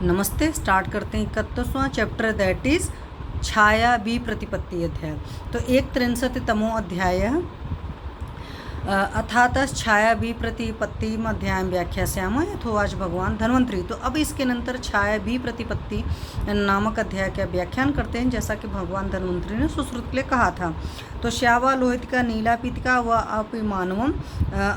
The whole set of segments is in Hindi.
नमस्ते। स्टार्ट करते हैं 31वां चैप्टर, दैट इज छाया बी प्रतिपत्ति अध्याय। तो 1:63 अध्याय अर्थातच छाया बी प्रतिपत्ति अध्याय व्याख्यास्याम यथोवाच भगवान धन्वंतरी। तो अब इसके नंतर छाया बी प्रतिपत्ति नामक अध्याय का व्याख्यान करते हैं, जैसा कि भगवान धन्वंतरी ने सुश्रुत के लिए कहा था। तो श्यावा लोहितिका नीलापितिका व अपिमानवम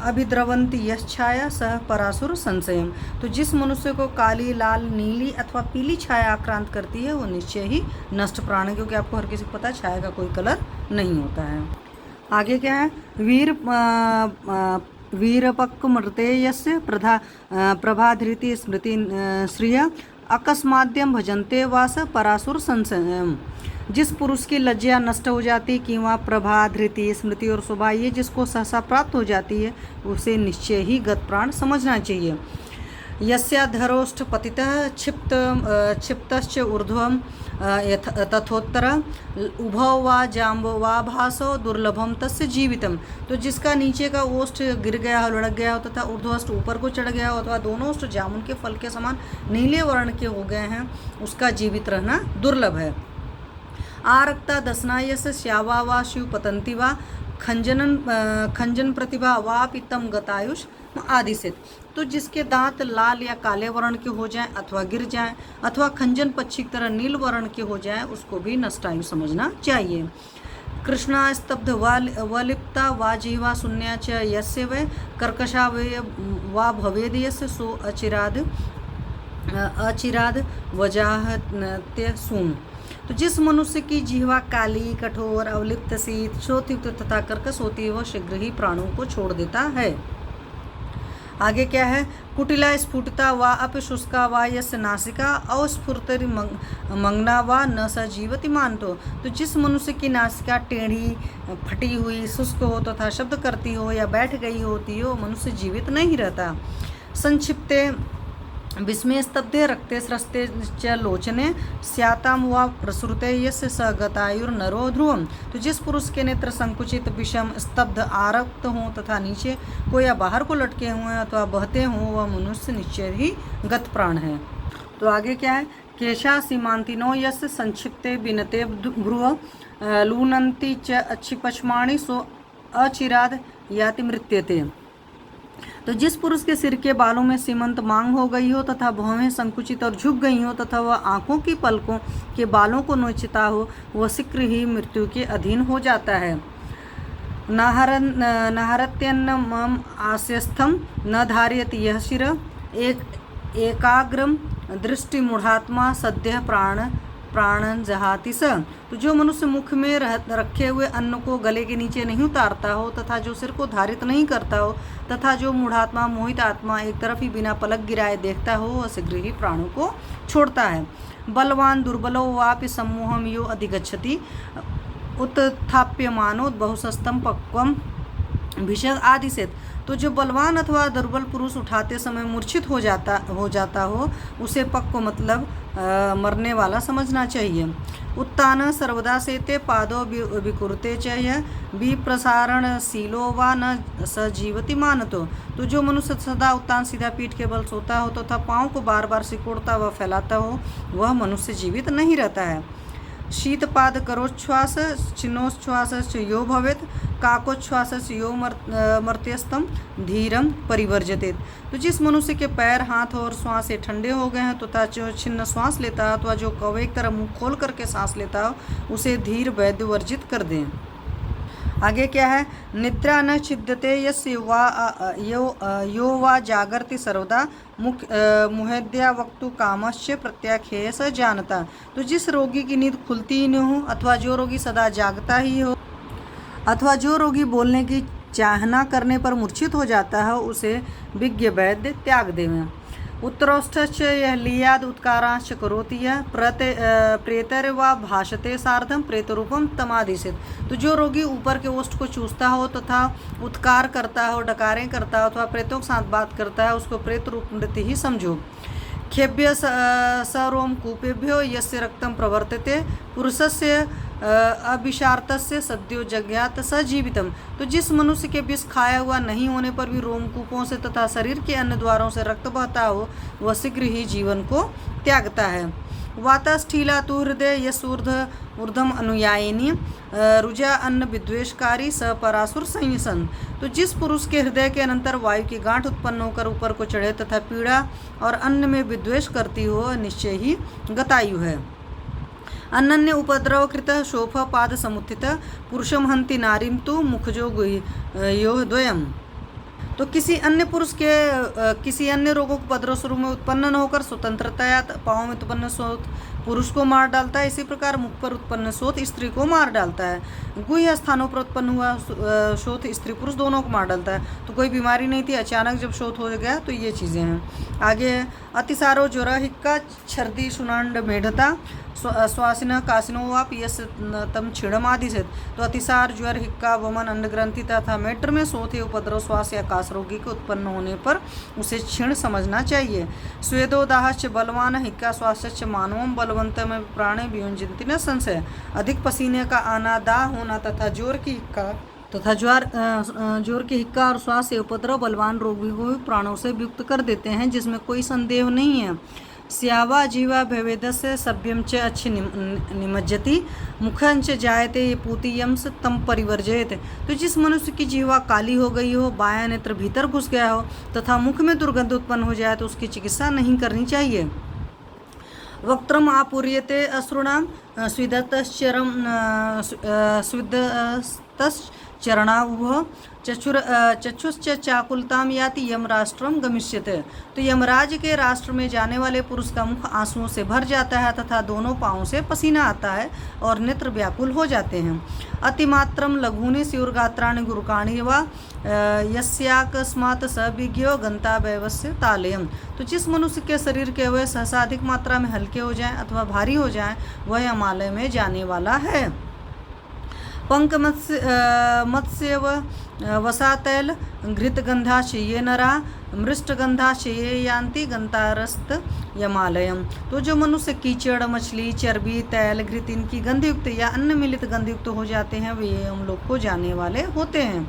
अभिद्रवंती यश छाया सह परासुर संशयम। तो जिस मनुष्य को काली, लाल, नीली अथवा पीली छाया आक्रांत करती है वो निश्चय ही नष्ट प्राण है, क्योंकि आपको हर किसी को पता है छाया का कोई कलर नहीं होता है। आगे क्या है, वीरपक्मृते यस्य प्रभाधृति स्मृति श्रिय अकस्माद्यम भजन्ते वास परासुर संशयम। जिस पुरुष की लज्जा नष्ट हो जाती कि वहाँ प्रभा, धृति, स्मृति और शोभा ये जिसको सहसा प्राप्त हो जाती है उसे निश्चय ही गत प्राण समझना चाहिए। यस्याधरोष्ठ पतितः क्षिप्तश्च ऊर्ध्वं तथोत्तर उभौ वा जाम्बो वा भासो दुर्लभम तस्य जीवितम। तो जिसका नीचे का ओष्ठ गिर गया हो, लड़क गया हो तथा ऊर्ध्वष्ट ऊपर को चढ़ गया हो अथवा दोनों ओष्ठ जामुन के फल के समान नीले वर्ण के हो गए हैं, उसका जीवित रहना दुर्लभ है। आरक्ता दशनायस श्यावा वा शिव पतंती वा खंजन प्रतिभा वा पित्तम गतायुष आदि से। तो जिसके दांत लाल या काले वर्ण के हो जाएं अथवा गिर जाएं अथवा खंजन पक्षी की तरह नील वर्ण के हो जाएं, उसको भी नष्टायु समझना चाहिए। कृष्णा स्तब्ध वलिप्ता वा जीवा शून्या च यस्य वै कर्कशा वा भवेद यस्य सो अचिराद वजाहत्य सून। तो जिस मनुष्य की जीवा काली, कठोर, अवलिप्त, शीत, शोथित तथा कर्कश होती है वह शीघ्र ही प्राणों को छोड़ देता है। आगे क्या है, कुटिला स्फुटता वा अपशुष्का वा यस्य नासिका अस्फुर्तरि मंगना वा न स जीवति मानतो। तो जिस मनुष्य की नासिका टेढ़ी, फटी हुई, शुष्क हो तथा शब्द करती हो या बैठ गई होती हो, मनुष्य जीवित नहीं रहता। संक्षिप्ते विस्मय स्तब्धे रक्ते स्रस्ते च लोचने स्याताम वा प्रसृते यस्य स गतायुर्नरो ध्रुवम। तो जिस पुरुष के नेत्र संकुचित, विषम, स्तब्ध, आरक्त हों तथा नीचे को या बाहर को लटके हुए अथवा बहते हों, वह मनुष्य निश्चय ही गत प्राण है। तो आगे क्या है, केशा सीमांतिनो यस्य संक्षिप्ते बिनते भ्रुव लूनंती च अच्छिपचमाणी सो अचिराद याति मृत्यते। तो जिस पुरुष के सिर के बालों में सीमंत मांग हो गई हो तथा भौहें संकुचित और झुक गई हो तथा वह आंखों की पलकों के बालों को नोचता हो, वह शीघ्र ही मृत्यु के अधीन हो जाता है। नाहरत्यन्न मम आस्यस्थम न धार्यति यह शिर एकाग्रम दृष्टि मूढ़ात्मा सद्य प्राणन जहाति स। तो जो मनुष्य मुख में रखे हुए अन्न को गले के नीचे नहीं उतारता हो तथा जो सिर को धारित नहीं करता हो तथा जो मूढ़ात्मा, मोहित आत्मा एक तरफ ही बिना पलक गिराए देखता हो, वह शीघ्र ही प्राणों को छोड़ता है। बलवान दुर्बलो वापि सम्मोहम यो अधिगच्छति उत्थाप्यमानो बहुसस्तम पक्वम भीषण आदि से। तो जो बलवान अथवा दुर्बल पुरुष उठाते समय मूर्छित हो जाता हो उसे पक्व मतलब मरने वाला समझना चाहिए। उत्तान सर्वदा सेते पादो विकुरते च विप्रसारणशीलो वा न सजीवति मानतो। तो जो मनुष्य सदा उत्तान सीधा पीठ के बल सोता हो तथा पाँव को बार बार सिकोड़ता व फैलाता हो, वह मनुष्य जीवित नहीं रहता है। शीतपाद करोच्छ्वास छिन्नोच्छ्वास यो भवेत काकोच्छ्वास यो मर्त्यस्तम धीरम परिवर्जते। तो जिस मनुष्य के पैर, हाथ और श्वास से ठंडे हो गए हैं तथा जो छिन्न श्वास लेता है अथवा जो कौवे की तरह मुंह खोल करके सांस लेता हो, उसे धीर वैद्य वर्जित कर दें। आगे क्या है, निद्रा न छिद्यते यस्य यो वा जागर्ति सर्वदा मुहेद्या वक्तु कामश्च प्रत्याख्येय स जानता। तो जिस रोगी की नींद खुलती ही नहीं हो अथवा जो रोगी सदा जागता ही हो अथवा जो रोगी बोलने की चाहना करने पर मूर्छित हो जाता है, उसे विज्ञ वैद्य त्याग देवें। उत्तरोष्ठश्च यह लियाद उत्कारांश करोति यह प्रेतर व भाषते सार्धम प्रेतरूपम तमादिशित। तो जो रोगी ऊपर के ओष्ठ को चूसता हो तथा उत्कार करता हो, डकारें करता हो अथवा प्रेतों के साथ बात करता है, उसको प्रेत रूप नृत्य ही समझो। खेभ्य सरोम कूपेभ्यो यस्य रक्तम प्रवर्तते पुरुषस्य अभिशार्तस्य सद्यो जज्ञात सजीवितम। तो जिस मनुष्य के विष खाया हुआ नहीं होने पर भी रोमकूपों से तथा शरीर के अन्य द्वारों से रक्त बहता हो, वह शीघ्र ही जीवन को त्यागता है। वातस्थीला तु हृदय यशूर्ध ऊर्धम अनुयायिनी रुजा अन्न विद्वेषकारी स परासुर संयसन। तो जिस पुरुष के हृदय के अनंतर वायु की गांठ उत्पन्न होकर ऊपर को चढ़े तथा पीड़ा और अन्न में विद्वेष करती हो, निश्चय ही गतायु है। अनन्य उपद्रव कृत शोफ पाद समुत्थित पुरुषम हंति नारीम तु मुखजो यो द्वयम। तो किसी अन्य पुरुष के किसी अन्य रोगों को उपद्रव स्वरूप में उत्पन्न न होकर स्वतंत्रतया पाँव में उत्पन्न शोथ पुरुष को मार डालता है, इसी प्रकार मुख पर उत्पन्न शोथ स्त्री को मार डालता है। गुह्य स्थानों पर उत्पन्न हुआ शोथ स्त्री पुरुष दोनों को मार डालता है। तो कोई बीमारी नहीं थी, अचानक जब शोथ हो गया तो ये चीज़ें हैं। आगे अतिसारो ज्वर हिक्का छर्दी सुनांड मेढ़ता श्वासिन कासिनो वाप यस तम छिड़म आदि से। तो अतिसार ज्वर हिक्का वमन अंड ग्रंथि तथा मेट्र में शोथ या उपद्रव श्वास या कास रोगी के उत्पन्न होने पर उसे क्षीण समझना चाहिए। स्वेदोदाहश्च बलवान हिक्का श्वासश्च मानवम बलवंत में प्राणे वियुंजन्ति न संशय। अधिक पसीने का आना, दाह होना तथा जोर की हिक्का और श्वास से उपद्रव बलवान रोगी को प्राणों से युक्त कर देते हैं, जिसमें कोई संदेह नहीं है। स्यावा जीवा भवेदस्य सभ्यम च अच्छी निमज्जति मुखं च जायते पूतियम से तम परिवर्जयत। तो जिस मनुष्य की जीवा काली हो गई हो, बायां नेत्र भीतर घुस गया हो तथा मुख में दुर्गंध उत्पन्न हो जाए तो उसकी चिकित्सा नहीं करनी चाहिए। वक्त्रम आपूर्यते अश्रुणाम स्विदतश्चरम चरणावुः चक्षुश्च चाकुलताम याति यम राष्ट्रम गमिष्यते। तो यमराज के राष्ट्र में जाने वाले पुरुष का मुख आंसुओं से भर जाता है तथा दोनों पांवों से पसीना आता है और नेत्र व्याकुल हो जाते हैं। अतिमात्रम लघुनि स्यूर्गात्राणि गुरुकाणि वा यस्याकस्मात् स विज्ञो गंता वैवस्य तालयम। तो जिस मनुष्य के शरीर के अवयव सहसा अधिक मात्रा में हल्के हो जाएं अथवा भारी हो जाएं, वह हिमालय में जाने वाला है। पंक मत्स्य वसातैल घृतगंधाशये नरा मृष्टगंधाशये यान्ति गंतारस्त यमालयम। तो जो मनुष्य कीचड़, मछली, चर्बी, तैल, घृत इनकी गंधयुक्त या अन्य मिलित गंधयुक्त हो जाते हैं, वे हम लोग को जाने वाले होते हैं।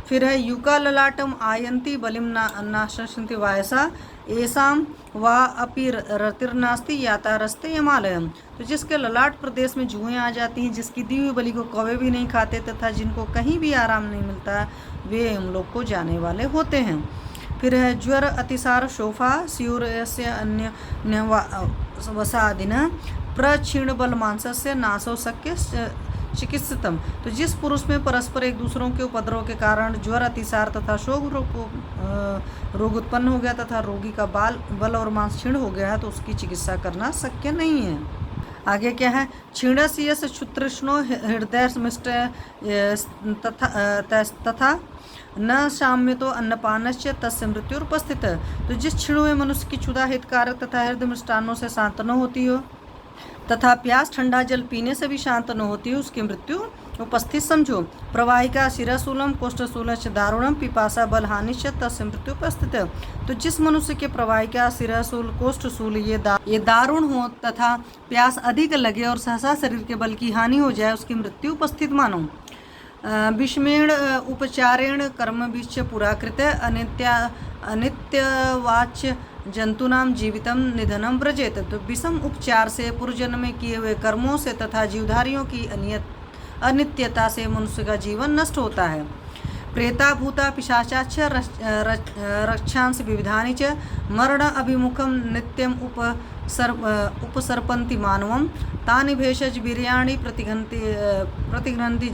फिर है युका ललाटम आयंती बलिम नाशंति वायसा एसाम वा अपि रतिर्नास्ति यातारस्ते यमालयम। तो जिसके ललाट प्रदेश में जुएं आ जाती हैं, जिसकी दी हुई बलि को कौवे भी नहीं खाते तथा जिनको कहीं भी आराम नहीं मिलता, वे हम लोग को जाने वाले होते हैं। फिर है ज्वर अतिसार शोफा स्यूरस्य अन्य वसादिन प्रक्षीण बल मांसस्य नासो शक्य चिकित्सितम। तो जिस पुरुष में परस्पर एक दूसरों के उपद्रव के कारण ज्वर, अतिसार तथा शोक रोग उत्पन्न हो गया तथा रोगी का बल और मांस क्षीण हो गया, तो उसकी चिकित्सा करना शक्य नहीं है। आगे क्या है? क्षीणस्य यस्य क्षुतृष्णो हृदय मिष्ट तथा न साम्यतो अन्नपानश्च तस्य मृत्युरुपस्थित। तो जिस क्षीण हुए मनुष्य की क्षुधा हितकारक तथा हृदय मिष्टान्नों से शांत न होती हो तथा प्यास ठंडा जल पीने से भी शांत न होती हो, उसकी मृत्यु उपस्थित समझो। प्रवाहिका शिराशूलम कोष्ठशूलश्च दारुणम पिपासा बलहानिश्च तस्य मृत्यु उपस्थित। तो जिस मनुष्य के प्रवाहिका, शिराशूल, कोष्ठशूल ये दारुण हो तथा प्यास अधिक लगे और सहसा शरीर के बल की हानि हो जाए, उसकी मृत्यु उपस्थित मानो। विषमेण उपचारेण कर्म विश्च पुराकृत अनित्यवाच्य जंतुनाम जीवितम निधनम व्रजेत। तो विषम उपचार से पूर्वजन्म में किए हुए कर्मों से तथा जीवधारियों की अनित्यता से मनुष्य का जीवन नष्ट होता है। प्रेता भूता पिशाचाच रक्षांस विविधानि च मरण अभिमुखम नित्यम उपसर्पन्ति मानवम तानि भेषज वीर्याणि प्रतिघ्नन्ति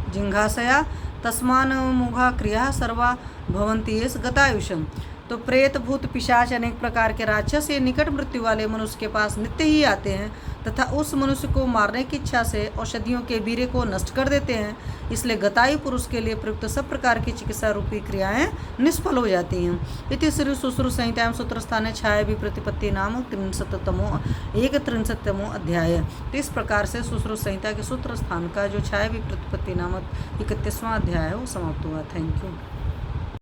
जिंघासया तस्मान मुघा क्रिया सर्वा भवन्ति एष गतायुषम। तो प्रेत, भूत, पिशाच अनेक प्रकार के राक्षस ये निकट मृत्यु वाले मनुष्य के पास नित्य ही आते हैं तथा उस मनुष्य को मारने की इच्छा से औषधियों के वीर्य को नष्ट कर देते हैं। इसलिए गतायु पुरुष के लिए प्रयुक्त सब प्रकार की चिकित्सा रूपी क्रियाएं निष्फल हो जाती हैं। इति श्री सुश्रुत संहितायां सूत्र स्थाने छाया प्रतिपत्ति नाम 63तमो अध्याय। तो इस प्रकार से सुश्रुत संहिता के सूत्र स्थान का जो छाया प्रतिपत्ति नामक 31वां अध्याय है वो समाप्त हुआ। Thank you.